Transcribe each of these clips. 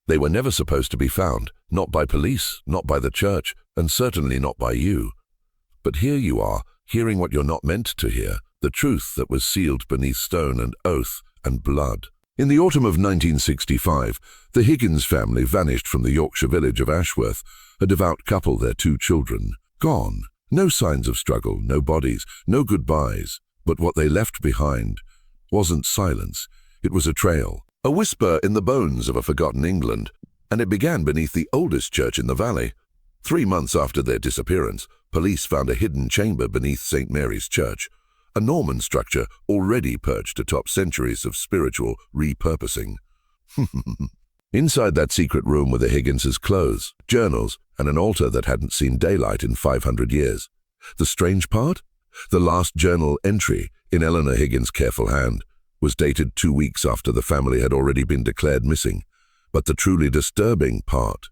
They were never supposed to be found, not by police, not by the church, and certainly not by you. But here you are, hearing what you're not meant to hear, the truth that was sealed beneath stone and oath and blood. In the autumn of 1965, the Higgins family vanished from the Yorkshire village of Ashworth, a devout couple, their 2 children. Gone. No signs of struggle, no bodies, no goodbyes. But what they left behind wasn't silence. It was a trail, a whisper in the bones of a forgotten England, and it began beneath the oldest church in the valley. 3 months after their disappearance, police found a hidden chamber beneath St. Mary's Church, a Norman structure already perched atop centuries of spiritual repurposing. Inside that secret room were the Higgins' clothes, journals, and an altar that hadn't seen daylight in 500 years. The strange part? The last journal entry, in Eleanor Higgins' careful hand, was dated 2 weeks after the family had already been declared missing. But the truly disturbing part,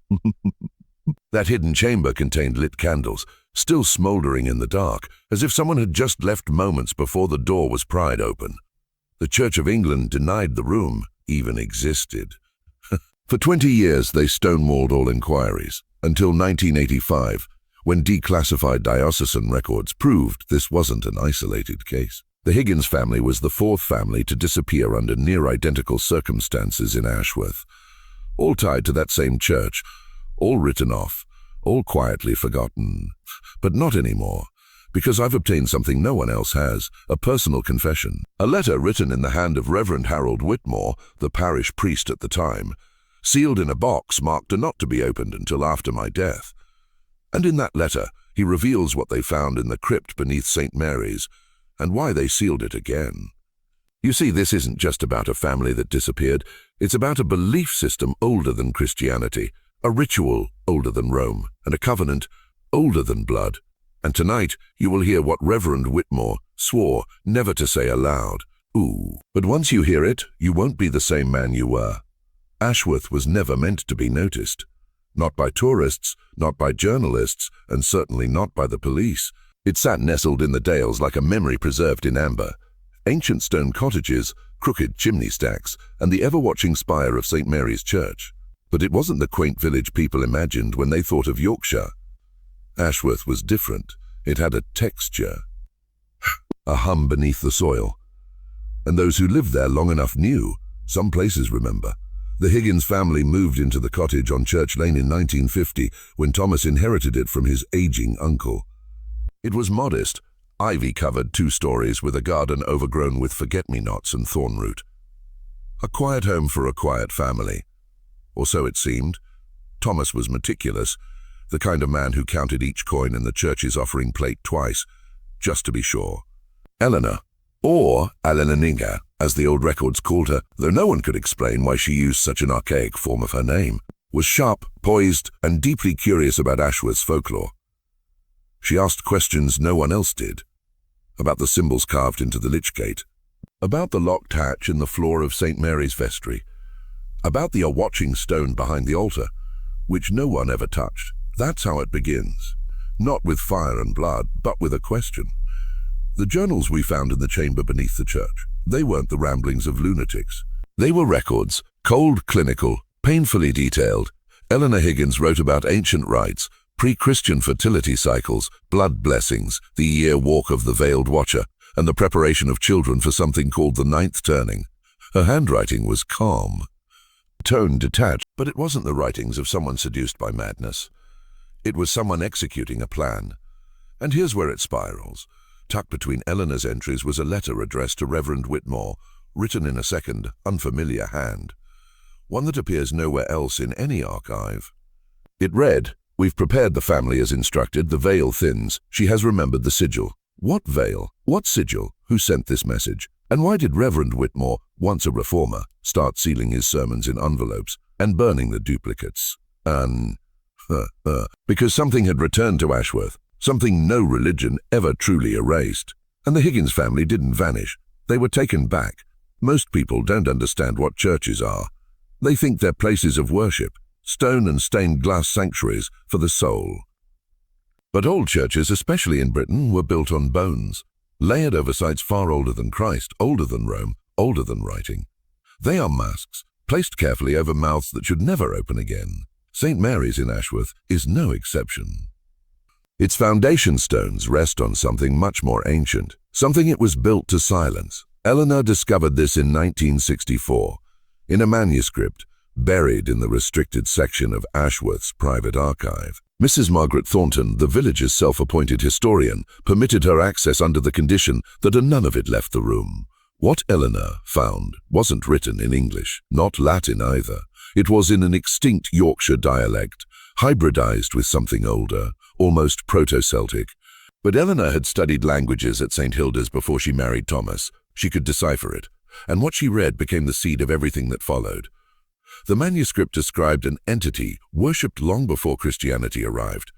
that hidden chamber contained lit candles, still smoldering in the dark, as if someone had just left moments before the door was pried open. The Church of England denied the room even existed. For 20 years they stonewalled all inquiries, until 1985, when declassified diocesan records proved this wasn't an isolated case. The Higgins family was the 4th family to disappear under near-identical circumstances in Ashworth, all tied to that same church, all written off, all quietly forgotten. But not anymore, because I've obtained something no one else has, a personal confession. A letter written in the hand of Reverend Harold Whitmore, the parish priest at the time, sealed in a box marked not to be opened until after my death. And in that letter, he reveals what they found in the crypt beneath St. Mary's, and why they sealed it again. You see, this isn't just about a family that disappeared, it's about a belief system older than Christianity, a ritual older than Rome, and a covenant older than blood. And tonight you will hear what Reverend Whitmore swore never to say aloud. Ooh. But once you hear it, you won't be the same man you were. Ashworth was never meant to be noticed. Not by tourists, not by journalists, and certainly not by the police. It sat nestled in the dales like a memory preserved in amber. Ancient stone cottages, crooked chimney stacks, and the ever-watching spire of St. Mary's Church. But it wasn't the quaint village people imagined when they thought of Yorkshire. Ashworth was different. It had a texture, a hum beneath the soil. And those who lived there long enough knew. Some places remember. The Higgins family moved into the cottage on Church Lane in 1950 when Thomas inherited it from his aging uncle. It was modest, ivy-covered 2 stories with a garden overgrown with forget-me-nots and thornroot. A quiet home for a quiet family. Or so it seemed. Thomas was meticulous, the kind of man who counted each coin in the church's offering plate twice, just to be sure. Eleanor, or Eleninga, as the old records called her, though no one could explain why she used such an archaic form of her name, was sharp, poised, and deeply curious about Ashworth's folklore. She asked questions no one else did. About the symbols carved into the lich gate, about the locked hatch in the floor of St. Mary's vestry, about the watching stone behind the altar, which no one ever touched. That's how it begins. Not with fire and blood, but with a question. The journals we found in the chamber beneath the church, they weren't the ramblings of lunatics. They were records, cold, clinical, painfully detailed. Eleanor Higgins wrote about ancient rites, pre-Christian fertility cycles, blood blessings, the year walk of the veiled watcher, and the preparation of children for something called the 9th turning. Her handwriting was calm, tone detached, but it wasn't the writings of someone seduced by madness. It was someone executing a plan. And here's where it spirals. Tucked between Eleanor's entries was a letter addressed to Reverend Whitmore, written in a second, unfamiliar hand. One that appears nowhere else in any archive. It read, "We've prepared the family as instructed. The veil thins. She has remembered the sigil." What veil? What sigil? Who sent this message? And why did Reverend Whitmore, once a reformer, start sealing his sermons in envelopes and burning the duplicates? Because something had returned to Ashworth, something no religion ever truly erased. And the Higgins family didn't vanish. They were taken back. Most people don't understand what churches are. They think they're places of worship, stone and stained glass sanctuaries for the soul. But old churches, especially in Britain, were built on bones, layered over sites far older than Christ, older than Rome, older than writing. They are masks, placed carefully over mouths that should never open again. St. Mary's in Ashworth is no exception. Its foundation stones rest on something much more ancient, something it was built to silence. Eleanor discovered this in 1964, in a manuscript buried in the restricted section of Ashworth's private archive. Mrs. Margaret Thornton, the village's self-appointed historian, permitted her access under the condition that a nun of it left the room. What Eleanor found wasn't written in English, not Latin either. It was in an extinct Yorkshire dialect, hybridized with something older, almost Proto-Celtic. But Eleanor had studied languages at St. Hilda's before she married Thomas. She could decipher it, and what she read became the seed of everything that followed. The manuscript described an entity worshipped long before Christianity arrived,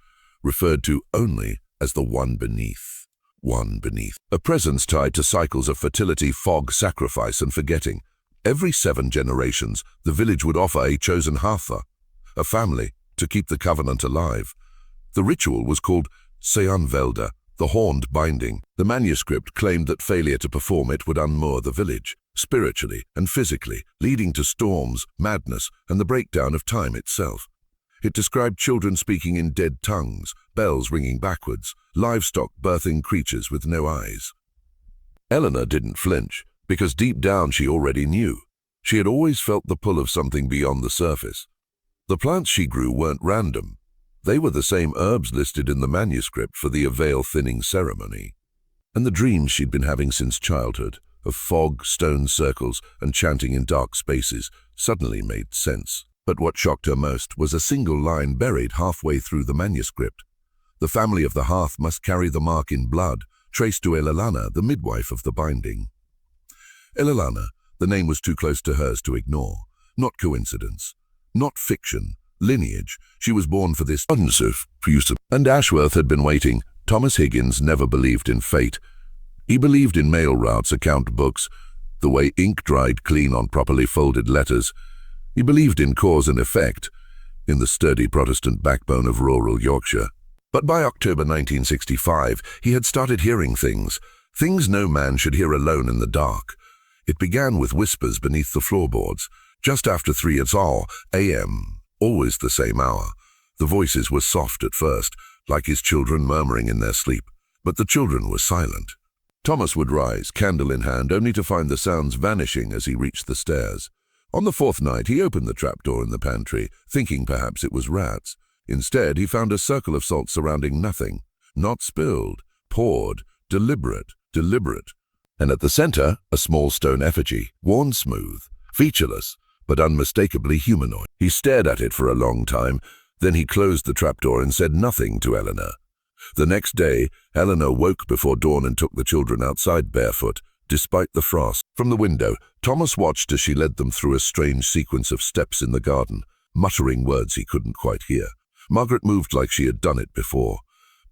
referred to only as the One Beneath. One Beneath. A presence tied to cycles of fertility, fog, sacrifice, and forgetting. Every 7 generations, the village would offer a chosen Hatha, a family, to keep the covenant alive. The ritual was called Seanvelda, the horned binding. The manuscript claimed that failure to perform it would unmoor the village, spiritually and physically, leading to storms, madness, and the breakdown of time itself. It described children speaking in dead tongues, bells ringing backwards, livestock birthing creatures with no eyes. Eleanor didn't flinch, because deep down she already knew. She had always felt the pull of something beyond the surface. The plants she grew weren't random. They were the same herbs listed in the manuscript for the veil-thinning ceremony. And the dreams she'd been having since childhood, of fog, stone circles, and chanting in dark spaces, suddenly made sense. But what shocked her most was a single line buried halfway through the manuscript. The family of the hearth must carry the mark in blood, traced to Elalana, the midwife of the binding. Elalana, the name was too close to hers to ignore. Not coincidence. Not fiction. Lineage. She was born for this and Ashworth had been waiting. Thomas Higgins never believed in fate. He believed in mail routes, account books, the way ink dried clean on properly folded letters. He believed in cause and effect, in the sturdy Protestant backbone of rural Yorkshire. But by October 1965, he had started hearing things no man should hear alone in the dark. It began with whispers beneath the floorboards, just after 3 a.m., always the same hour. The voices were soft at first, like his children murmuring in their sleep, but the children were silent. Thomas would rise, candle in hand, only to find the sounds vanishing as he reached the stairs. On the 4th night, he opened the trapdoor in the pantry, thinking perhaps it was rats. Instead, he found a circle of salt surrounding nothing. Not spilled, poured, deliberate. And at the center, a small stone effigy, worn smooth, featureless, but unmistakably humanoid. He stared at it for a long time, then he closed the trapdoor and said nothing to Eleanor. The next day, Eleanor woke before dawn and took the children outside barefoot, despite the frost. From the window, Thomas watched as she led them through a strange sequence of steps in the garden, muttering words he couldn't quite hear. Margaret moved like she had done it before.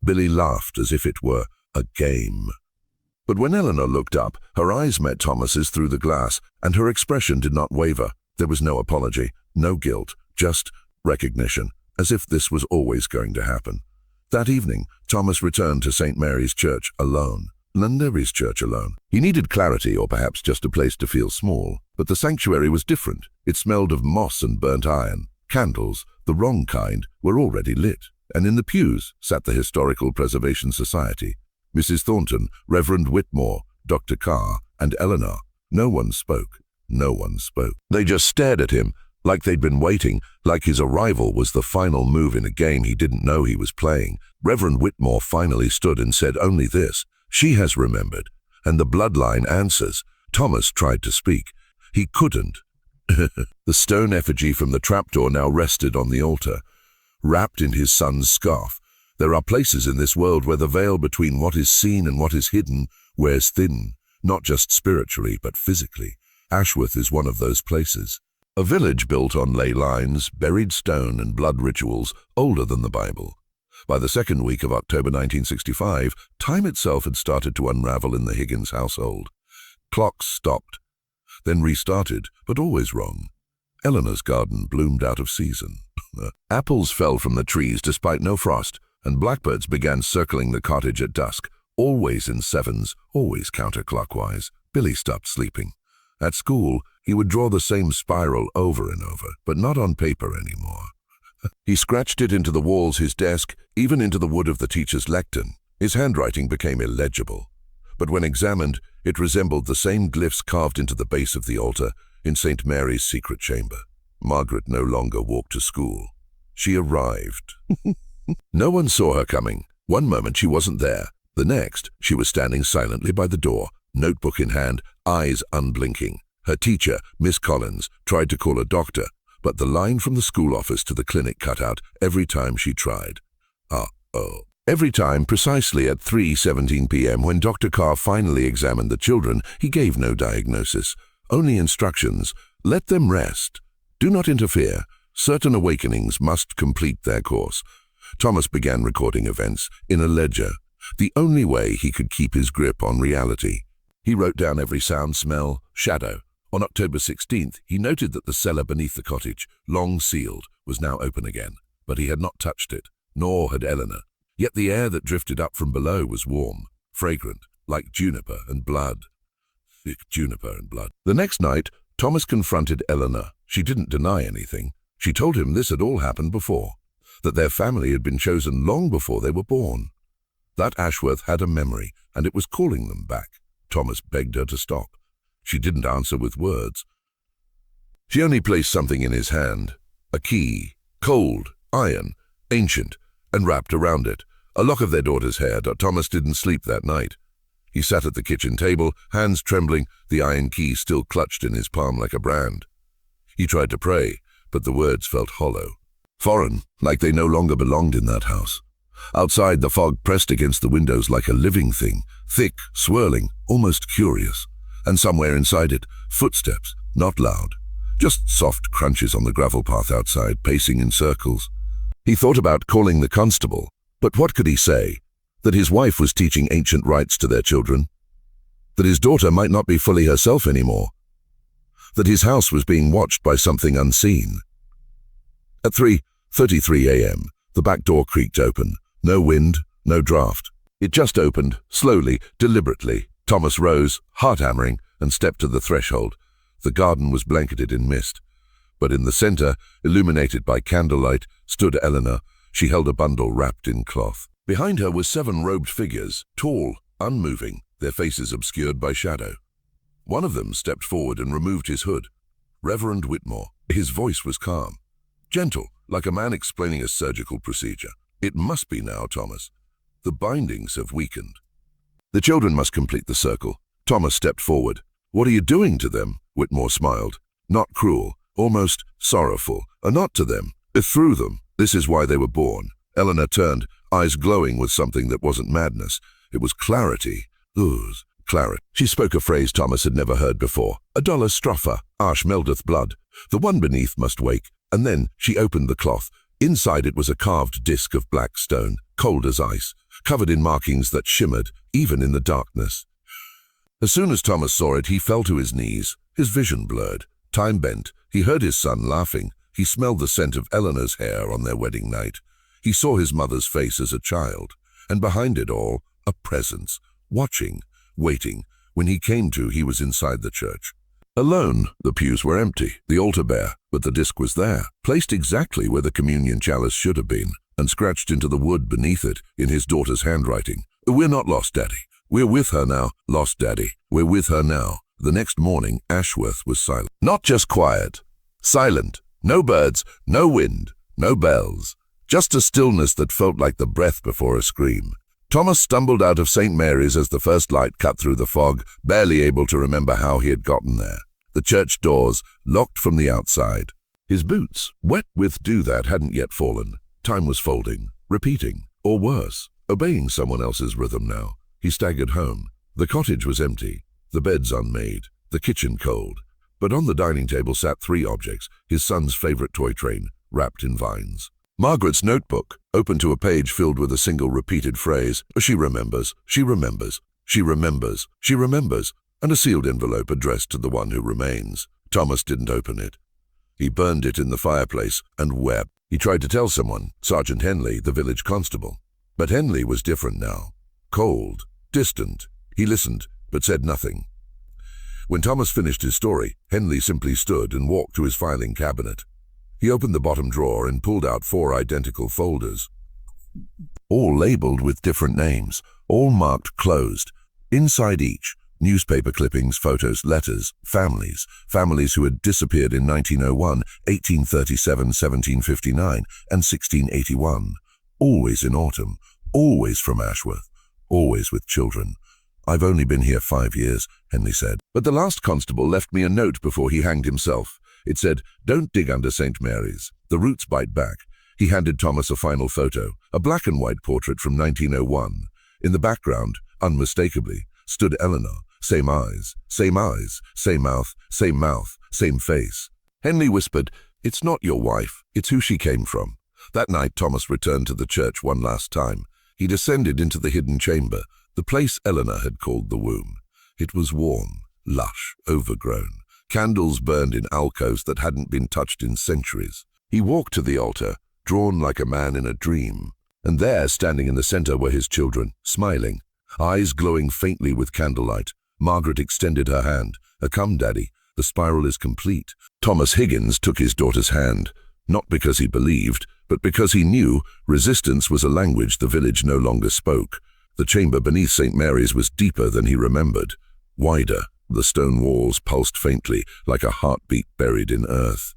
Billy laughed as if it were a game. But when Eleanor looked up, her eyes met Thomas's through the glass, and her expression did not waver. There was no apology, no guilt, just recognition, as if this was always going to happen. That evening, Thomas returned to St. Mary's Church alone. Mary's Church alone. He needed clarity, or perhaps just a place to feel small. But the sanctuary was different. It smelled of moss and burnt iron. Candles, the wrong kind, were already lit. And in the pews sat the Historical Preservation Society. Mrs. Thornton, Reverend Whitmore, Dr. Carr, and Eleanor. No one spoke. No one spoke. They just stared at him, like they'd been waiting, like his arrival was the final move in a game he didn't know he was playing. Reverend Whitmore finally stood and said only this: "She has remembered, and the bloodline answers." Thomas tried to speak. He couldn't. The stone effigy from the trapdoor now rested on the altar, wrapped in his son's scarf. There are places in this world where the veil between what is seen and what is hidden wears thin, not just spiritually, but physically. Ashworth is one of those places. A village built on ley lines, buried stone, and blood rituals older than the Bible. By the second week of October 1965, time itself had started to unravel in the Higgins household. Clocks stopped, then restarted, but always wrong. Eleanor's garden bloomed out of season. Apples fell from the trees despite no frost, and blackbirds began circling the cottage at dusk, always in sevens, always counterclockwise. Billy stopped sleeping. At school, he would draw the same spiral over and over, but not on paper anymore. He scratched it into the walls his desk, even into the wood of the teacher's lectern. His handwriting became illegible, but when examined, it resembled the same glyphs carved into the base of the altar in St. Mary's secret chamber. Margaret no longer walked to school. She arrived. No one saw her coming. One moment she wasn't there. The next, she was standing silently by the door, notebook in hand, eyes unblinking. Her teacher, Miss Collins, tried to call a doctor, but the line from the school office to the clinic cut out every time she tried. Uh-oh. Every time, precisely at 3:17 p.m., when Dr. Carr finally examined the children, he gave no diagnosis, only instructions. Let them rest. Do not interfere. Certain awakenings must complete their course. Thomas began recording events in a ledger, the only way he could keep his grip on reality. He wrote down every sound, smell, shadow. On October 16th, he noted that the cellar beneath the cottage, long sealed, was now open again, but he had not touched it, nor had Eleanor. Yet the air that drifted up from below was warm, fragrant, like juniper and blood. Thick juniper and blood. The next night, Thomas confronted Eleanor. She didn't deny anything. She told him this had all happened before, that their family had been chosen long before they were born. That Ashworth had a memory, and it was calling them back. Thomas begged her to stop. She didn't answer with words. She only placed something in his hand, a key, cold, iron, ancient, and wrapped around it, a lock of their daughter's hair. Thomas didn't sleep that night. He sat at the kitchen table, hands trembling, the iron key still clutched in his palm like a brand. He tried to pray, but the words felt hollow, foreign, like they no longer belonged in that house. Outside, the fog pressed against the windows like a living thing, thick, swirling, almost curious. And somewhere inside it, footsteps, not loud, just soft crunches on the gravel path outside, pacing in circles. He thought about calling the constable, but what could he say? That his wife was teaching ancient rites to their children? That his daughter might not be fully herself anymore? That his house was being watched by something unseen? At 3:33 a.m., the back door creaked open. No wind, no draft. It just opened, slowly, deliberately. Thomas rose, heart-hammering, and stepped to the threshold. The garden was blanketed in mist. But in the center, illuminated by candlelight, stood Eleanor. She held a bundle wrapped in cloth. Behind her were 7 robed figures, tall, unmoving, their faces obscured by shadow. One of them stepped forward and removed his hood. Reverend Whitmore. His voice was calm, gentle, like a man explaining a surgical procedure. It must be now, Thomas. The bindings have weakened. The children must complete the circle. Thomas stepped forward. What are you doing to them? Whitmore smiled. Not cruel, almost sorrowful. Not to them, through them. This is why they were born. Eleanor turned, eyes glowing with something that wasn't madness. It was clarity. Ooze, clarity. She spoke a phrase Thomas had never heard before. A dollar stropha, ash meldeth blood. The one beneath must wake. And then she opened the cloth. Inside it was a carved disc of black stone, cold as ice, covered in markings that shimmered, even in the darkness. As soon as Thomas saw it, he fell to his knees, his vision blurred. Time bent. He heard his son laughing. He smelled the scent of Eleanor's hair on their wedding night. He saw his mother's face as a child, and behind it all, a presence, watching, waiting. When he came to, he was inside the church. Alone, the pews were empty, the altar bare, but the disc was there, placed exactly where the communion chalice should have been, and scratched into the wood beneath it in his daughter's handwriting. We're not lost, Daddy. We're with her now, lost Daddy. We're with her now. The next morning, Ashworth was silent. Not just quiet. Silent. No birds, no wind, no bells. Just a stillness that felt like the breath before a scream. Thomas stumbled out of St. Mary's as the first light cut through the fog, barely able to remember how he had gotten there. The church doors, locked from the outside. His boots, wet with dew that hadn't yet fallen. Time was folding, repeating, or worse, obeying someone else's rhythm now. He staggered home. The cottage was empty, the beds unmade, the kitchen cold. But on the dining table sat 3 objects, his son's favorite toy train, wrapped in vines. Margaret's notebook, open to a page filled with a single repeated phrase, she remembers, she remembers, she remembers, she remembers, and a sealed envelope addressed to the one who remains. Thomas didn't open it. He burned it in the fireplace and wept. He tried to tell someone, Sergeant Henley, the village constable. But Henley was different now. Cold, distant. He listened, but said nothing. When Thomas finished his story, Henley simply stood and walked to his filing cabinet. He opened the bottom drawer and pulled out 4 identical folders, all labeled with different names, all marked closed. Inside each, newspaper clippings, photos, letters, families who had disappeared in 1901, 1837, 1759, and 1681. Always in autumn, always from Ashworth, always with children. "I've only been here 5 years," Henley said. "But the last constable left me a note before he hanged himself. It said, 'Don't dig under St. Mary's. The roots bite back.'" He handed Thomas a final photo, a black and white portrait from 1901. In the background, unmistakably, stood Eleanor. Same eyes, same mouth, same face. Henley whispered, "It's not your wife, it's who she came from." That night, Thomas returned to the church one last time. He descended into the hidden chamber, the place Eleanor had called the womb. It was warm, lush, overgrown. Candles burned in alcoves that hadn't been touched in centuries. He walked to the altar, drawn like a man in a dream. And there, standing in the center, were his children, smiling, eyes glowing faintly with candlelight. Margaret extended her hand. "Come, Daddy, the spiral is complete." Thomas Higgins took his daughter's hand, not because he believed, but because he knew resistance was a language the village no longer spoke. The chamber beneath St. Mary's was deeper than he remembered, wider. The stone walls pulsed faintly, like a heartbeat buried in earth.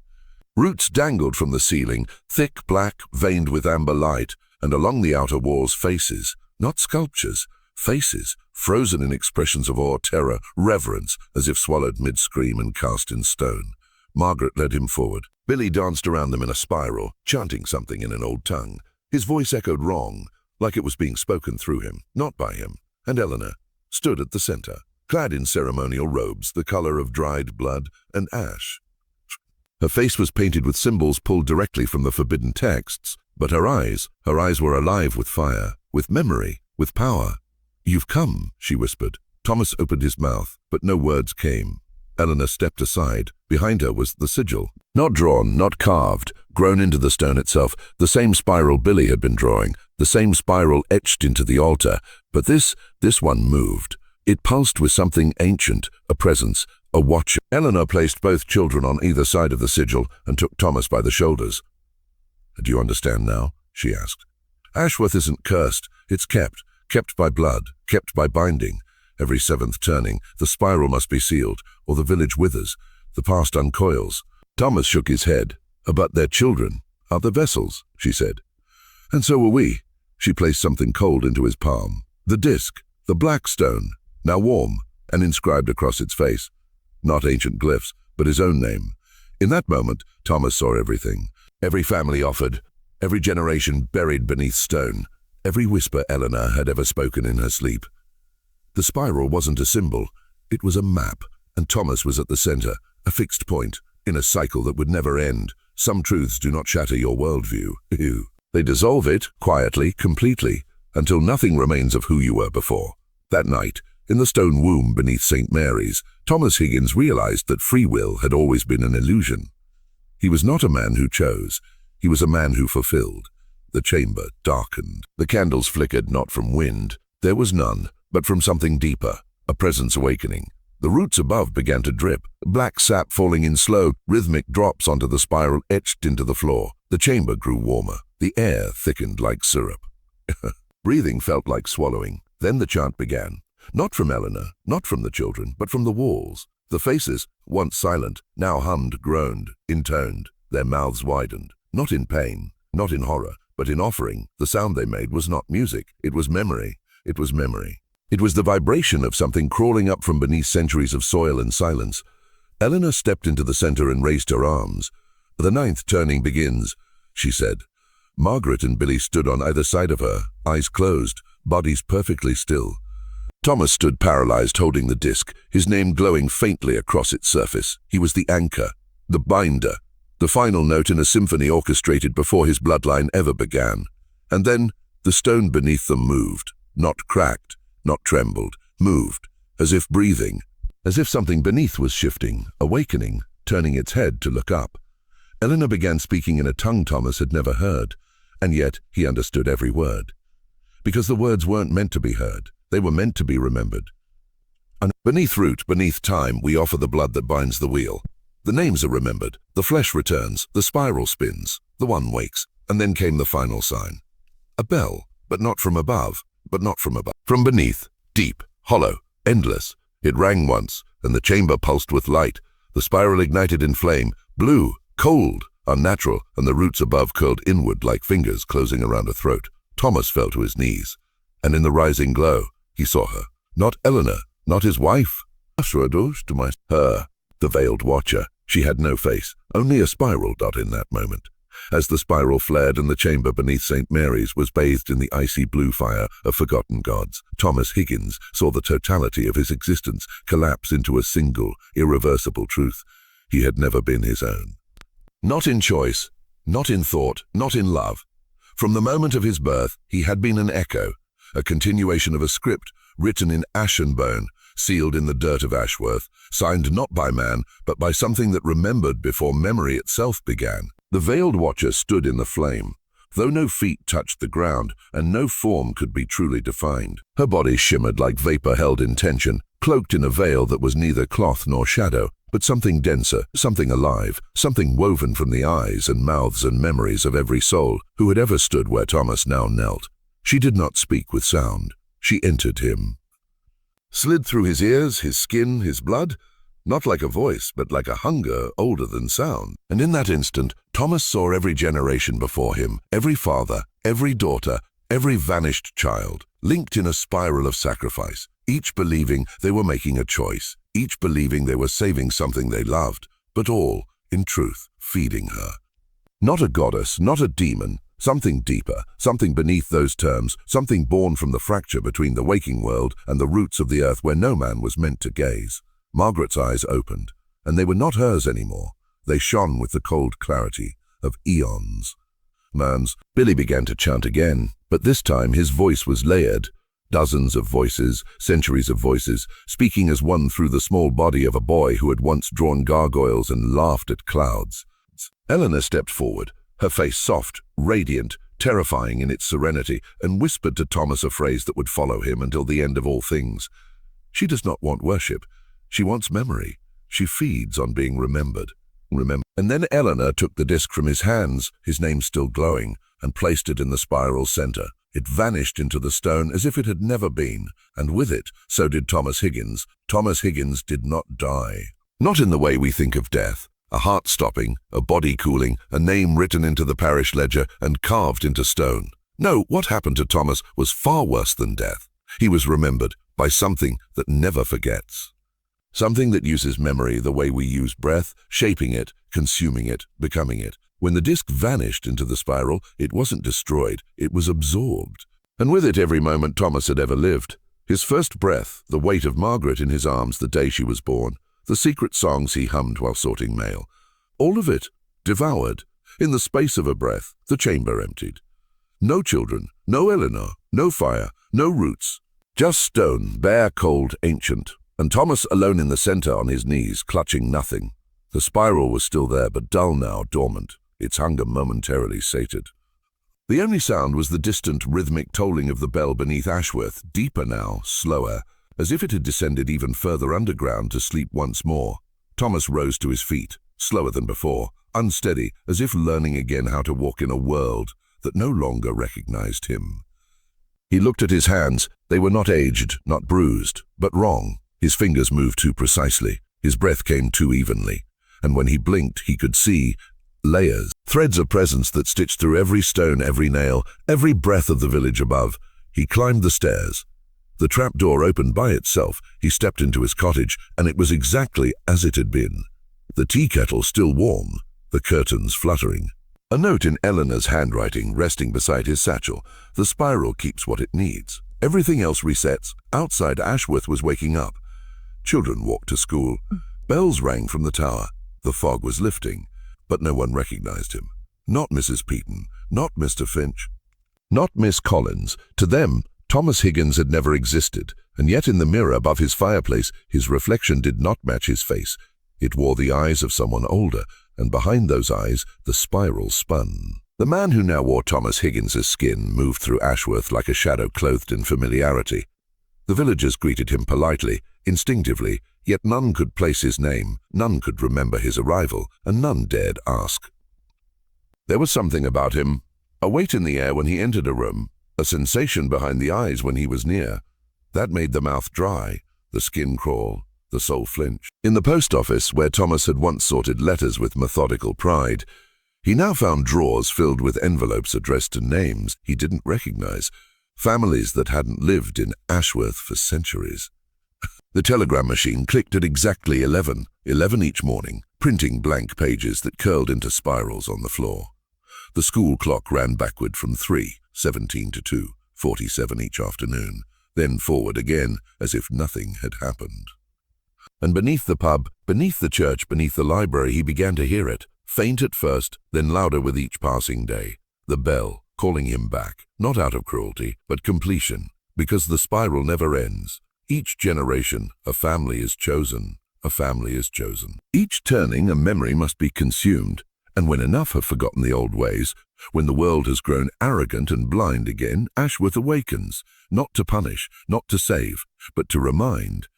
Roots dangled from the ceiling, thick, black, veined with amber light, and along the outer walls faces, not sculptures, faces, frozen in expressions of awe, terror, reverence, as if swallowed mid-scream and cast in stone. Margaret led him forward. Billy danced around them in a spiral, chanting something in an old tongue. His voice echoed wrong, like it was being spoken through him, not by him. And Eleanor stood at the center, clad in ceremonial robes, the color of dried blood and ash. Her face was painted with symbols pulled directly from the forbidden texts, but her eyes were alive with fire, with memory, with power. "You've come," she whispered. Thomas opened his mouth, but no words came. Eleanor stepped aside. Behind her was the sigil. Not drawn, not carved, grown into the stone itself, the same spiral Billy had been drawing, the same spiral etched into the altar, but this one moved. It pulsed with something ancient, a presence, a watcher. Eleanor placed both children on either side of the sigil and took Thomas by the shoulders. "Do you understand now?" she asked. "Ashworth isn't cursed, it's kept by blood, kept by binding. Every 7th turning, the spiral must be sealed, or the village withers, the past uncoils." Thomas shook his head. "But their children are the vessels," she said. "And so are we." She placed something cold into his palm. The disc, the black stone, now warm, and inscribed across its face. Not ancient glyphs, but his own name. In that moment, Thomas saw everything. Every family offered, every generation buried beneath stone, every whisper Eleanor had ever spoken in her sleep. The spiral wasn't a symbol, it was a map, and Thomas was at the center, a fixed point, in a cycle that would never end. Some truths do not shatter your worldview. They dissolve it, quietly, completely, until nothing remains of who you were before. That night, in the stone womb beneath St. Mary's, Thomas Higgins realized that free will had always been an illusion. He was not a man who chose, he was a man who fulfilled. The chamber darkened. The candles flickered not from wind. There was none, but from something deeper, a presence awakening. The roots above began to drip, black sap falling in slow, rhythmic drops onto the spiral etched into the floor. The chamber grew warmer. The air thickened like syrup. Breathing felt like swallowing. Then the chant began. Not from Eleanor, not from the children, but from the walls. The faces, once silent, now hummed, groaned, intoned. Their mouths widened, not in pain, not in horror, but in offering. The sound they made was not music. It was memory. It was memory. It was the vibration of something crawling up from beneath centuries of soil and silence. Eleanor stepped into the center and raised her arms. "The 9th turning begins," she said. Margaret and Billy stood on either side of her, eyes closed, bodies perfectly still. Thomas stood paralyzed, holding the disc, his name glowing faintly across its surface. He was the anchor, the binder, the final note in a symphony orchestrated before his bloodline ever began. And then the stone beneath them moved, not cracked, not trembled, moved, as if breathing, as if something beneath was shifting, awakening, turning its head to look up. Eleanor began speaking in a tongue Thomas had never heard, and yet he understood every word. Because the words weren't meant to be heard, they were meant to be remembered. And beneath root, beneath time, we offer the blood that binds the wheel. The names are remembered, the flesh returns, the spiral spins, the one wakes, and then came the final sign. A bell, but not from above, but not from above. From beneath, deep, hollow, endless. It rang once, and the chamber pulsed with light. The spiral ignited in flame, blue, cold, unnatural, and the roots above curled inward like fingers closing around a throat. Thomas fell to his knees, and in the rising glow, he saw her. Not Eleanor, not his wife. Her, the veiled watcher. She had no face, only a spiral dot in that moment. As the spiral flared and the chamber beneath St. Mary's was bathed in the icy blue fire of forgotten gods, Thomas Higgins saw the totality of his existence collapse into a single, irreversible truth. He had never been his own. Not in choice, not in thought, not in love. From the moment of his birth, he had been an echo, a continuation of a script written in ash and bone, sealed in the dirt of Ashworth, signed not by man, but by something that remembered before memory itself began. The veiled watcher stood in the flame, though no feet touched the ground, and no form could be truly defined. Her body shimmered like vapor held in tension, cloaked in a veil that was neither cloth nor shadow, but something denser, something alive, something woven from the eyes and mouths and memories of every soul who had ever stood where Thomas now knelt. She did not speak with sound. She entered him. Slid through his ears, his skin, his blood, not like a voice, but like a hunger older than sound. And in that instant, Thomas saw every generation before him, every father, every daughter, every vanished child, linked in a spiral of sacrifice, each believing they were making a choice, each believing they were saving something they loved, but all, in truth, feeding her. Not a goddess, not a demon, something deeper, something beneath those terms, something born from the fracture between the waking world and the roots of the earth where no man was meant to gaze. Margaret's eyes opened, and they were not hers anymore. They shone with the cold clarity of eons. Billy began to chant again, but this time his voice was layered. Dozens of voices, centuries of voices, speaking as one through the small body of a boy who had once drawn gargoyles and laughed at clouds. Eleanor stepped forward, her face soft, radiant, terrifying in its serenity, and whispered to Thomas a phrase that would follow him until the end of all things. She does not want worship. She wants memory. She feeds on being remembered. And then Eleanor took the disc from his hands, his name still glowing, and placed it in the spiral center. It vanished into the stone as if it had never been, and with it, so did Thomas Higgins. Thomas Higgins did not die. Not in the way we think of death. A heart stopping, a body cooling, a name written into the parish ledger and carved into stone. No, what happened to Thomas was far worse than death. He was remembered by something that never forgets. Something that uses memory the way we use breath, shaping it, consuming it, becoming it. When the disc vanished into the spiral, it wasn't destroyed, it was absorbed. And with it every moment Thomas had ever lived. His first breath, the weight of Margaret in his arms the day she was born, the secret songs he hummed while sorting mail. All of it, devoured. In the space of a breath, the chamber emptied. No children, no Eleanor, no fire, no roots. Just stone, bare, cold, ancient. And Thomas alone in the center on his knees, clutching nothing. The spiral was still there, but dull now, dormant, its hunger momentarily sated. The only sound was the distant, rhythmic tolling of the bell beneath Ashworth, deeper now, slower, as if it had descended even further underground to sleep once more. Thomas rose to his feet, slower than before, unsteady, as if learning again how to walk in a world that no longer recognized him. He looked at his hands. They were not aged, not bruised, but wrong. His fingers moved too precisely. His breath came too evenly. And when he blinked, he could see layers, threads of presence that stitched through every stone, every nail, every breath of the village above. He climbed the stairs. The trapdoor opened by itself. He stepped into his cottage, and it was exactly as it had been. The tea kettle still warm, the curtains fluttering. A note in Eleanor's handwriting resting beside his satchel. The spiral keeps what it needs. Everything else resets. Outside, Ashworth was waking up. Children walked to school. Bells rang from the tower. The fog was lifting, but no one recognized him. Not Mrs. Peaton, not Mr. Finch, not Miss Collins. To them, Thomas Higgins had never existed, and yet in the mirror above his fireplace, his reflection did not match his face. It wore the eyes of someone older, and behind those eyes, the spiral spun. The man who now wore Thomas Higgins's skin moved through Ashworth like a shadow clothed in familiarity. The villagers greeted him politely, instinctively, yet none could place his name, none could remember his arrival, and none dared ask. There was something about him, a weight in the air when he entered a room, a sensation behind the eyes when he was near. That made the mouth dry, the skin crawl, the soul flinch. In the post office, where Thomas had once sorted letters with methodical pride, he now found drawers filled with envelopes addressed to names he didn't recognize, families that hadn't lived in Ashworth for centuries. The telegram machine clicked at exactly 11 each morning, printing blank pages that curled into spirals on the floor. The school clock ran backward from 3:17 to 2:47 each afternoon, then forward again as if nothing had happened. And beneath the pub, beneath the church, beneath the library, he began to hear it, faint at first, then louder with each passing day. The bell, calling him back, not out of cruelty, but completion, because the spiral never ends. Each generation, a family is chosen, a family is chosen. Each turning, a memory must be consumed, and when enough have forgotten the old ways, when the world has grown arrogant and blind again, Ashworth awakens, not to punish, not to save, but to remind.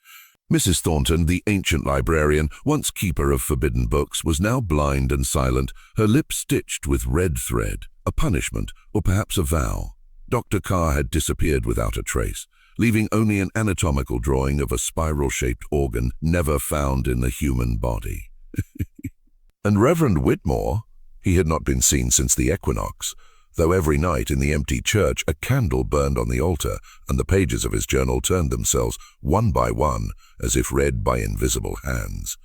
Mrs. Thornton, the ancient librarian, once keeper of forbidden books, was now blind and silent, her lips stitched with red thread, a punishment, or perhaps a vow. Dr. Carr had disappeared without a trace, leaving only an anatomical drawing of a spiral-shaped organ never found in the human body. And Reverend Whitmore, he had not been seen since the equinox, though every night in the empty church a candle burned on the altar, and the pages of his journal turned themselves one by one, as if read by invisible hands.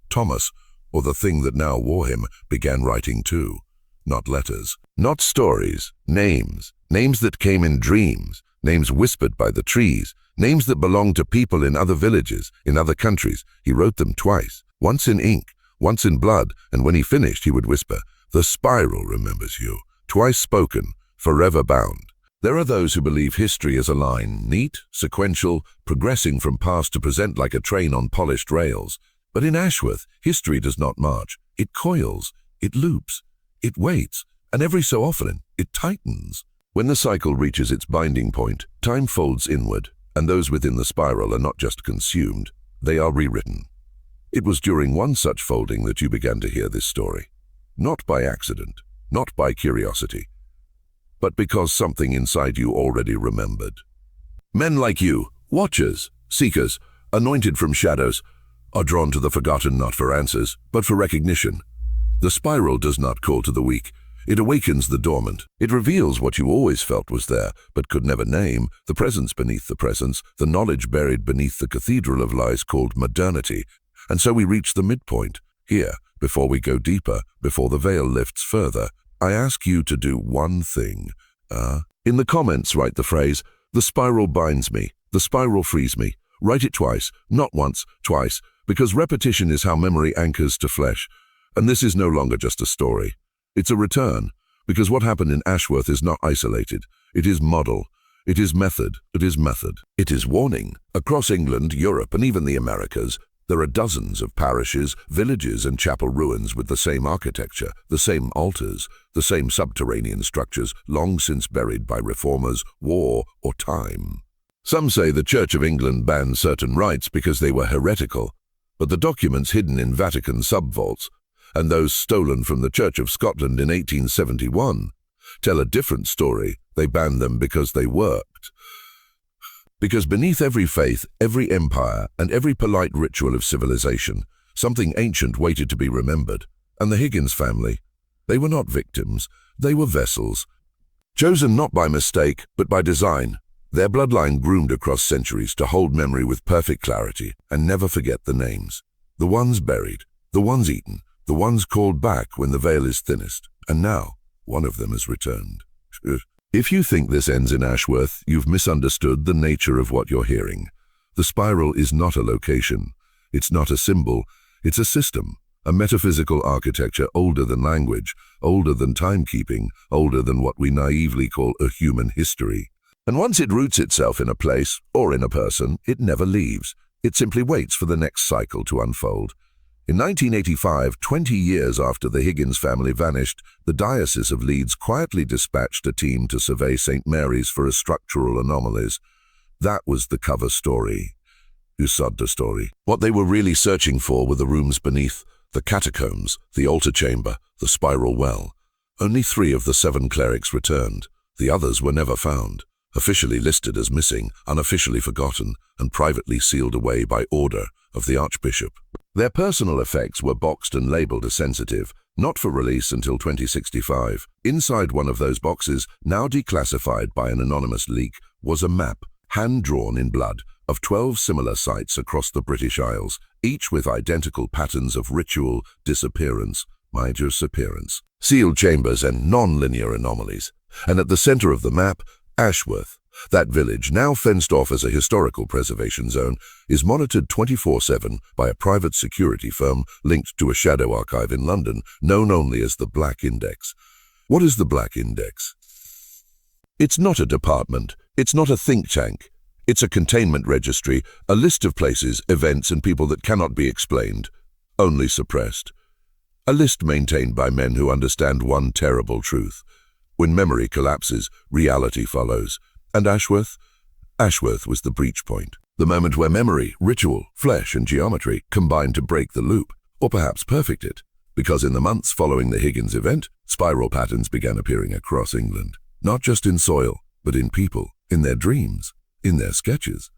Thomas, or the thing that now wore him, began writing too. Not letters, not stories, names that came in dreams, names whispered by the trees, names that belonged to people in other villages, in other countries. He wrote them twice, once in ink, once in blood, and when he finished he would whisper, "The spiral remembers you," twice spoken, forever bound. There are those who believe history is a line, neat, sequential, progressing from past to present like a train on polished rails. But in Ashworth, history does not march. It coils, it loops, it waits, and every so often it tightens. When the cycle reaches its binding point, time folds inward, and those within the spiral are not just consumed, they are rewritten. It was during one such folding that you began to hear this story. Not by accident, not by curiosity, but because something inside you already remembered. Men like you, watchers, seekers, anointed from shadows, are drawn to the forgotten not for answers, but for recognition. The spiral does not call to the weak. It awakens the dormant. It reveals what you always felt was there, but could never name, the presence beneath the presence, the knowledge buried beneath the cathedral of lies called modernity. And so we reach the midpoint. Here, before we go deeper, before the veil lifts further, I ask you to do one thing. In the comments, write the phrase, "The spiral binds me, the spiral frees me." Write it twice, not once, twice, because repetition is how memory anchors to flesh. And this is no longer just a story. It's a return, because what happened in Ashworth is not isolated. It is model. It is method. It is method. It is warning. Across England, Europe, and even the Americas, there are dozens of parishes, villages, and chapel ruins with the same architecture, the same altars, the same subterranean structures, long since buried by reformers, war, or time. Some say the Church of England banned certain rites because they were heretical, but the documents hidden in Vatican subvaults, and those stolen from the Church of Scotland in 1871, tell a different story. They banned them because they worked. Because beneath every faith, every empire, and every polite ritual of civilization, something ancient waited to be remembered. And the Higgins family, they were not victims, they were vessels. Chosen not by mistake, but by design. Their bloodline groomed across centuries to hold memory with perfect clarity and never forget the names. The ones buried, the ones eaten, the ones called back when the veil is thinnest. And now, one of them has returned. If you think this ends in Ashworth, you've misunderstood the nature of what you're hearing. The spiral is not a location. It's not a symbol. It's a system, a metaphysical architecture older than language, older than timekeeping, older than what we naively call a human history. And once it roots itself in a place or in a person, it never leaves. It simply waits for the next cycle to unfold. In 1985, 20 years after the Higgins family vanished, the Diocese of Leeds quietly dispatched a team to survey St. Mary's for structural anomalies. That was the cover story. who sought the story. What they were really searching for were the rooms beneath, the catacombs, the altar chamber, the spiral well. Only 3 of the 7 clerics returned. The others were never found, officially listed as missing, unofficially forgotten, and privately sealed away by order of the Archbishop. Their personal effects were boxed and labeled as sensitive, not for release until 2065. Inside one of those boxes, now declassified by an anonymous leak, was a map, hand-drawn in blood, of 12 similar sites across the British Isles, each with identical patterns of ritual, disappearance, disappearance, sealed chambers and non-linear anomalies. And at the center of the map, Ashworth, that village, now fenced off as a historical preservation zone, is monitored 24/7 by a private security firm linked to a shadow archive in London, known only as the Black Index. What is the Black Index? It's not a department, it's not a think tank. It's a containment registry, a list of places, events, and people that cannot be explained, only suppressed. A list maintained by men who understand one terrible truth. When memory collapses, reality follows. And Ashworth? Ashworth was the breach point. The moment where memory, ritual, flesh, and geometry combined to break the loop, or perhaps perfect it. Because in the months following the Higgins event, spiral patterns began appearing across England. Not just in soil, but in people, in their dreams, in their sketches.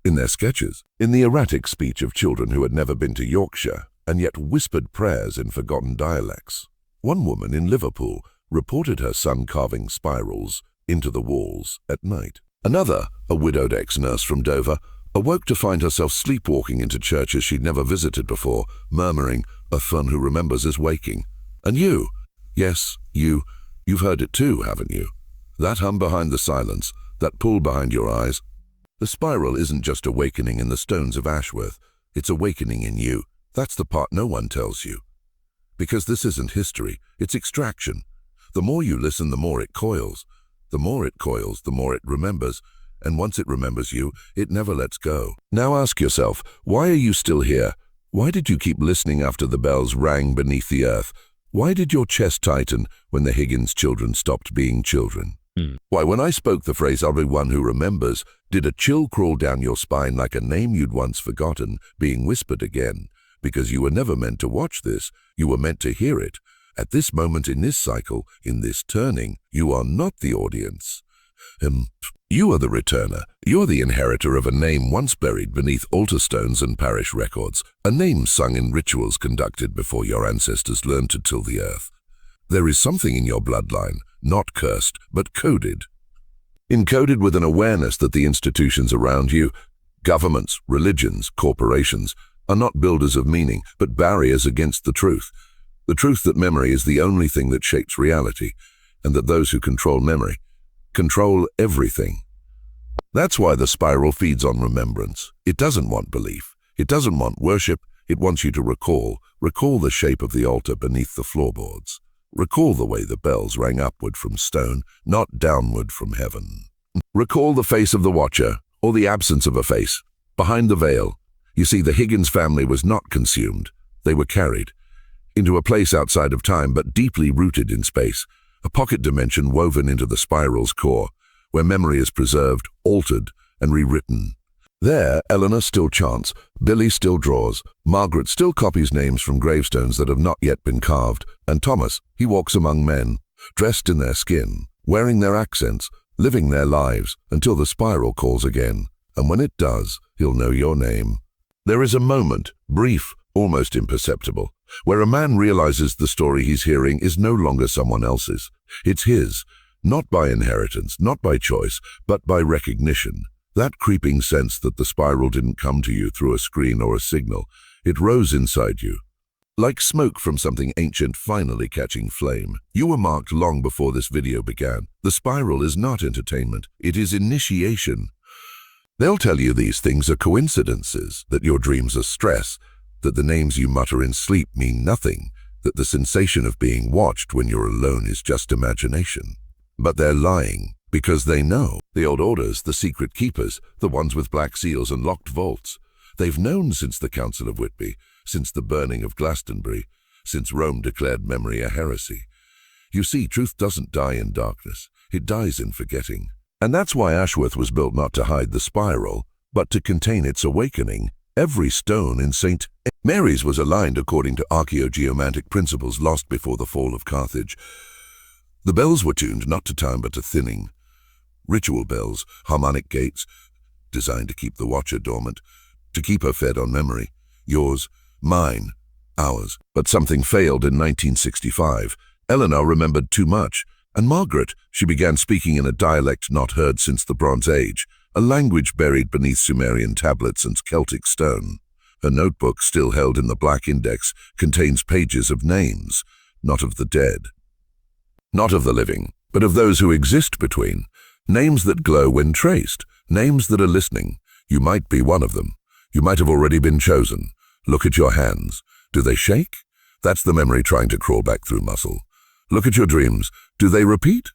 In the erratic speech of children who had never been to Yorkshire, and yet whispered prayers in forgotten dialects. One woman in Liverpool reported her son carving spirals into the walls at night. Another, a widowed ex-nurse from Dover, awoke to find herself sleepwalking into churches she'd never visited before, murmuring, "A fun who remembers is waking." And you, yes, you've heard it too, haven't you? That hum behind the silence, that pull behind your eyes. The spiral isn't just awakening in the stones of Ashworth, it's awakening in you. That's the part no one tells you. Because this isn't history, it's extraction. The more you listen, the more it coils. The more it coils, the more it remembers. And once it remembers you, it never lets go. Now ask yourself, why are you still here? Why did you keep listening after the bells rang beneath the earth? Why did your chest tighten when the Higgins children stopped being children? Why, when I spoke the phrase, "I'll be one who remembers," did a chill crawl down your spine like a name you'd once forgotten being whispered again? Because you were never meant to watch this, you were meant to hear it. At this moment in this cycle, in this turning, you are not the audience. You are the returner. You are the inheritor of a name once buried beneath altar stones and parish records, a name sung in rituals conducted before your ancestors learned to till the earth. There is something in your bloodline, not cursed, but coded. Encoded with an awareness that the institutions around you, governments, religions, corporations, are not builders of meaning, but barriers against the truth. The truth that memory is the only thing that shapes reality, and that those who control memory control everything. That's why the spiral feeds on remembrance. It doesn't want belief. It doesn't want worship. It wants you to recall the shape of the altar beneath the floorboards. Recall the way the bells rang upward from stone, not downward from heaven. Recall the face of the watcher, or the absence of a face, behind the veil. You see, the Higgins family was not consumed. They were carried into a place outside of time, but deeply rooted in space, a pocket dimension woven into the spiral's core, where memory is preserved, altered, and rewritten. There, Eleanor still chants, Billy still draws, Margaret still copies names from gravestones that have not yet been carved, and Thomas, he walks among men, dressed in their skin, wearing their accents, living their lives, until the spiral calls again, and when it does, he'll know your name. There is a moment, brief, almost imperceptible, where a man realizes the story he's hearing is no longer someone else's. It's his, not by inheritance, not by choice, but by recognition. That creeping sense that the spiral didn't come to you through a screen or a signal. It rose inside you. Like smoke from something ancient finally catching flame. You were marked long before this video began. The spiral is not entertainment. It is initiation. They'll tell you these things are coincidences, that your dreams are stress, that the names you mutter in sleep mean nothing, that the sensation of being watched when you're alone is just imagination. But they're lying, because they know. The old orders, the secret keepers, the ones with black seals and locked vaults. They've known since the Council of Whitby, since the burning of Glastonbury, since Rome declared memory a heresy. You see, truth doesn't die in darkness. It dies in forgetting. And that's why Ashworth was built not to hide the spiral, but to contain its awakening, every stone in St. Mary's was aligned according to archaeogeomantic principles lost before the fall of Carthage. The bells were tuned not to time but to thinning. Ritual bells, harmonic gates, designed to keep the watcher dormant, to keep her fed on memory. Yours, mine, ours. But something failed in 1965. Eleanor remembered too much, and Margaret, she began speaking in a dialect not heard since the Bronze Age, a language buried beneath Sumerian tablets and Celtic stone. Her notebook, still held in the black index, contains pages of names, not of the dead. Not of the living, but of those who exist between. Names that glow when traced, names that are listening. You might be one of them. You might have already been chosen. Look at your hands. Do they shake? That's the memory trying to crawl back through muscle. Look at your dreams. Do they repeat?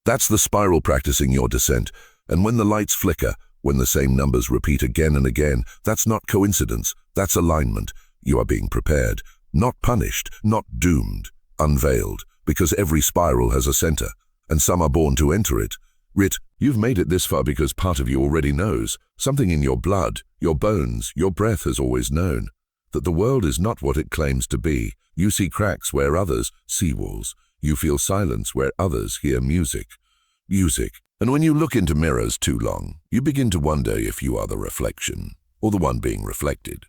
That's the spiral practicing your descent. And when the lights flicker, when the same numbers repeat again and again, that's not coincidence. That's alignment. You are being prepared. Not punished, not doomed. Unveiled. Because every spiral has a center, and some are born to enter it. You've made it this far because part of you already knows. Something in your blood, your bones, your breath has always known. That the world is not what it claims to be. You see cracks where others see walls. You feel silence where others hear music. Music. And when you look into mirrors too long, you begin to wonder if you are the reflection, or the one being reflected.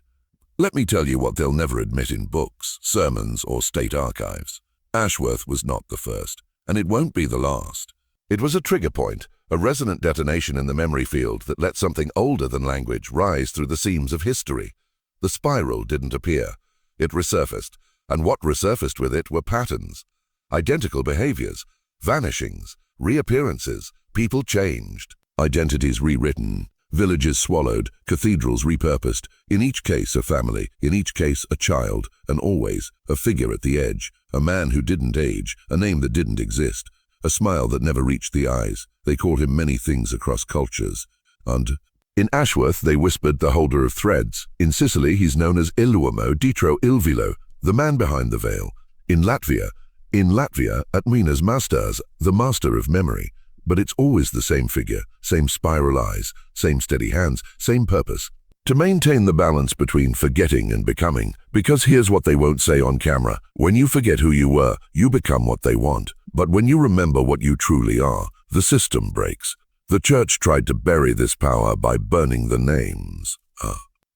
Let me tell you what they'll never admit in books, sermons, or state archives. Ashworth was not the first, and it won't be the last. It was a trigger point, a resonant detonation in the memory field that let something older than language rise through the seams of history. The spiral didn't appear. It resurfaced, and what resurfaced with it were patterns. Identical behaviors, vanishings, reappearances. People changed. Identities rewritten. Villages swallowed, cathedrals repurposed, in each case a family, in each case a child, and always a figure at the edge, a man who didn't age, a name that didn't exist, a smile that never reached the eyes. They called him many things across cultures. And in Ashworth they whispered the holder of threads. In Sicily he's known as Il Uomo dietro il velo, the man behind the veil. In Latvia, at Minas Masters, the master of memory. But it's always the same figure, same spiral eyes, same steady hands, same purpose. To maintain the balance between forgetting and becoming, because here's what they won't say on camera. When you forget who you were, you become what they want. But when you remember what you truly are, the system breaks. The church tried to bury this power by burning the names.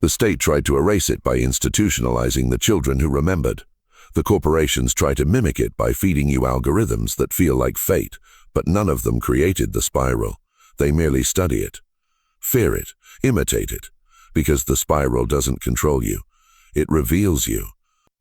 The state tried to erase it by institutionalizing the children who remembered. The corporations try to mimic it by feeding you algorithms that feel like fate. But none of them created the spiral. They merely study it, fear it, imitate it, because the spiral doesn't control you. It reveals you.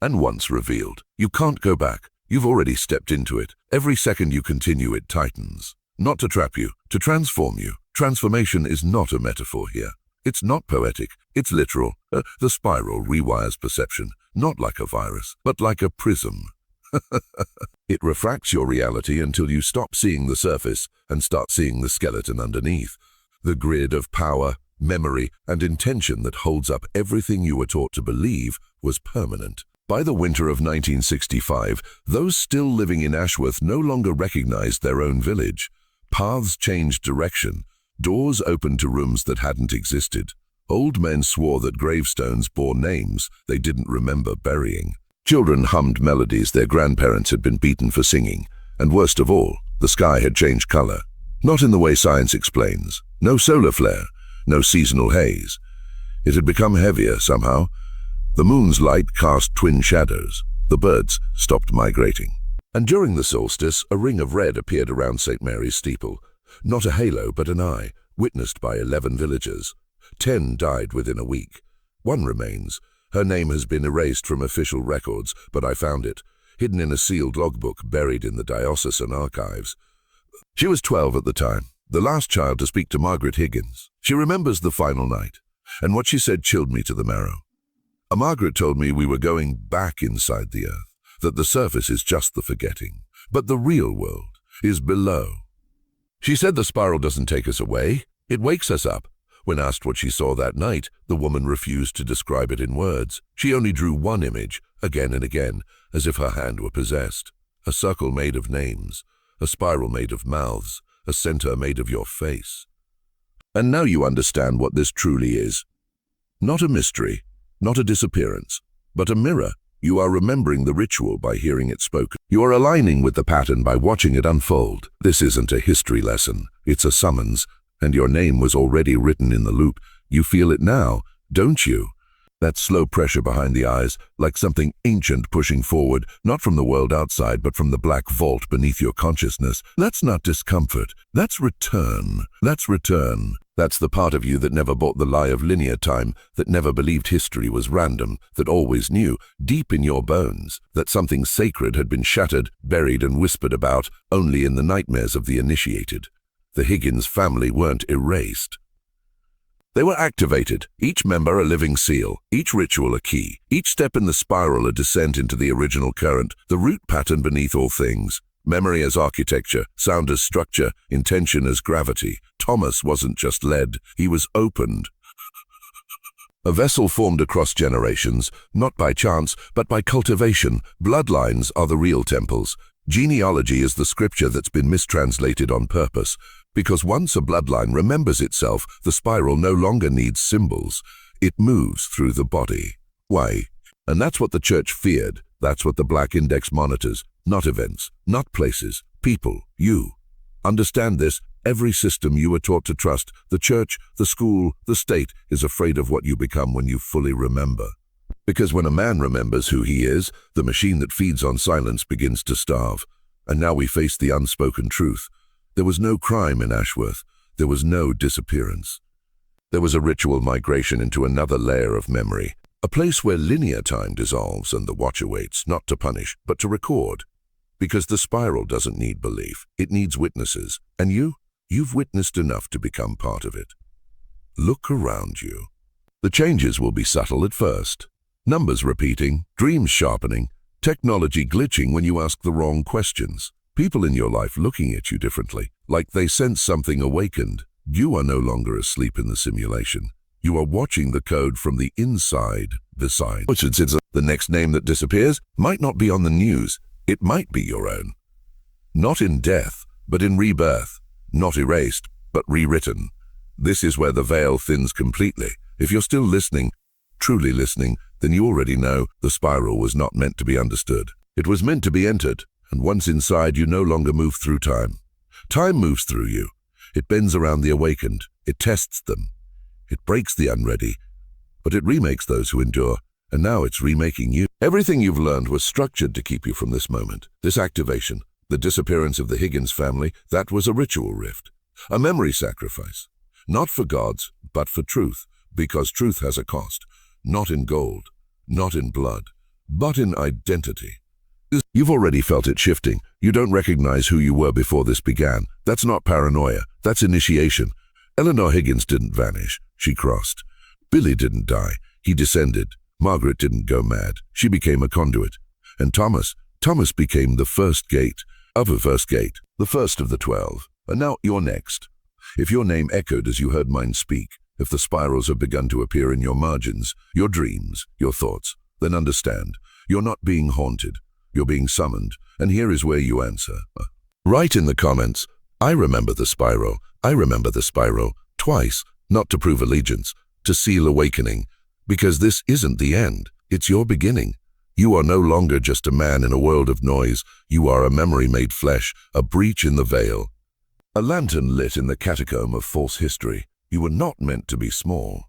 And once revealed, you can't go back. You've already stepped into it. Every second you continue, it tightens. Not to trap you, to transform you. Transformation is not a metaphor here. It's not poetic, it's literal. The spiral rewires perception, not like a virus, but like a prism. It refracts your reality until you stop seeing the surface and start seeing the skeleton underneath. The grid of power, memory, and intention that holds up everything you were taught to believe was permanent. By the winter of 1965, those still living in Ashworth no longer recognized their own village. Paths changed direction. Doors opened to rooms that hadn't existed. Old men swore that gravestones bore names they didn't remember burying. Children hummed melodies their grandparents had been beaten for singing, and worst of all, the sky had changed color. Not in the way science explains. No solar flare, no seasonal haze. It had become heavier somehow. The moon's light cast twin shadows. The birds stopped migrating. And during the solstice, a ring of red appeared around St. Mary's steeple. Not a halo, but an eye, witnessed by 11 villagers. 10 died within a week. 1 remains. Her name has been erased from official records, but I found it, hidden in a sealed logbook buried in the diocesan archives. She was 12 at the time, the last child to speak to Margaret Higgins. She remembers the final night, and what she said chilled me to the marrow. Margaret told me we were going back inside the earth, that the surface is just the forgetting, but the real world is below. She said the spiral doesn't take us away, it wakes us up. When asked what she saw that night, the woman refused to describe it in words. She only drew one image, again and again, as if her hand were possessed. A circle made of names, a spiral made of mouths, a center made of your face. And now you understand what this truly is. Not a mystery, not a disappearance, but a mirror. You are remembering the ritual by hearing it spoken. You are aligning with the pattern by watching it unfold. This isn't a history lesson, it's a summons, and your name was already written in the loop. You feel it now, don't you? That slow pressure behind the eyes, like something ancient pushing forward, not from the world outside, but from the black vault beneath your consciousness. That's not discomfort. That's return. That's return. That's the part of you that never bought the lie of linear time, that never believed history was random, that always knew, deep in your bones, that something sacred had been shattered, buried and whispered about only in the nightmares of the initiated. The Higgins family weren't erased. They were activated, each member a living seal, each ritual a key, each step in the spiral a descent into the original current, the root pattern beneath all things. Memory as architecture, sound as structure, intention as gravity. Thomas wasn't just led, he was opened. A vessel formed across generations, not by chance, but by cultivation. Bloodlines are the real temples. Genealogy is the scripture that's been mistranslated on purpose. Because once a bloodline remembers itself, the spiral no longer needs symbols. It moves through the body. Why? And that's what the church feared. That's what the Black Index monitors. Not events, not places, people, you. Understand this, every system you were taught to trust, the church, the school, the state, is afraid of what you become when you fully remember. Because when a man remembers who he is, the machine that feeds on silence begins to starve. And now we face the unspoken truth. There was no crime in Ashworth. There was no disappearance. There was a ritual migration into another layer of memory, a place where linear time dissolves and the watcher waits, not to punish, but to record. Because the spiral doesn't need belief, it needs witnesses. And you've witnessed enough to become part of it. Look around you. The changes will be subtle at first. Numbers repeating, dreams sharpening, technology glitching when you ask the wrong questions. People in your life looking at you differently, like they sense something awakened. You are no longer asleep in the simulation. You are watching the code from the inside, the side. The next name that disappears might not be on the news. It might be your own. Not in death, but in rebirth. Not erased, but rewritten. This is where the veil thins completely. If you're still listening, truly listening, then you already know the spiral was not meant to be understood. It was meant to be entered. And once inside, you no longer move through time. Time moves through you. It bends around the awakened. It tests them. It breaks the unready. But it remakes those who endure. And now it's remaking you. Everything you've learned was structured to keep you from this moment. This activation, the disappearance of the Higgins family, that was a ritual rift. A memory sacrifice. Not for gods, but for truth. Because truth has a cost. Not in gold. Not in blood. But in identity. You've already felt it shifting. You don't recognize who you were before this began. That's not paranoia. That's initiation. Eleanor Higgins didn't vanish. She crossed. Billy didn't die. He descended. Margaret didn't go mad. She became a conduit. And Thomas became the first gate of the first gate, the first of the 12. And now you're next. If your name echoed as you heard mine speak, if the spirals have begun to appear in your margins, your dreams, your thoughts, then understand, you're not being haunted. You're being summoned, and here is where you answer. Write in the comments, I remember the spiral. I remember the spiral. Twice, not to prove allegiance, to seal awakening. Because this isn't the end. It's your beginning. You are no longer just a man in a world of noise. You are a memory made flesh, a breach in the veil. A lantern lit in the catacomb of false history. You were not meant to be small.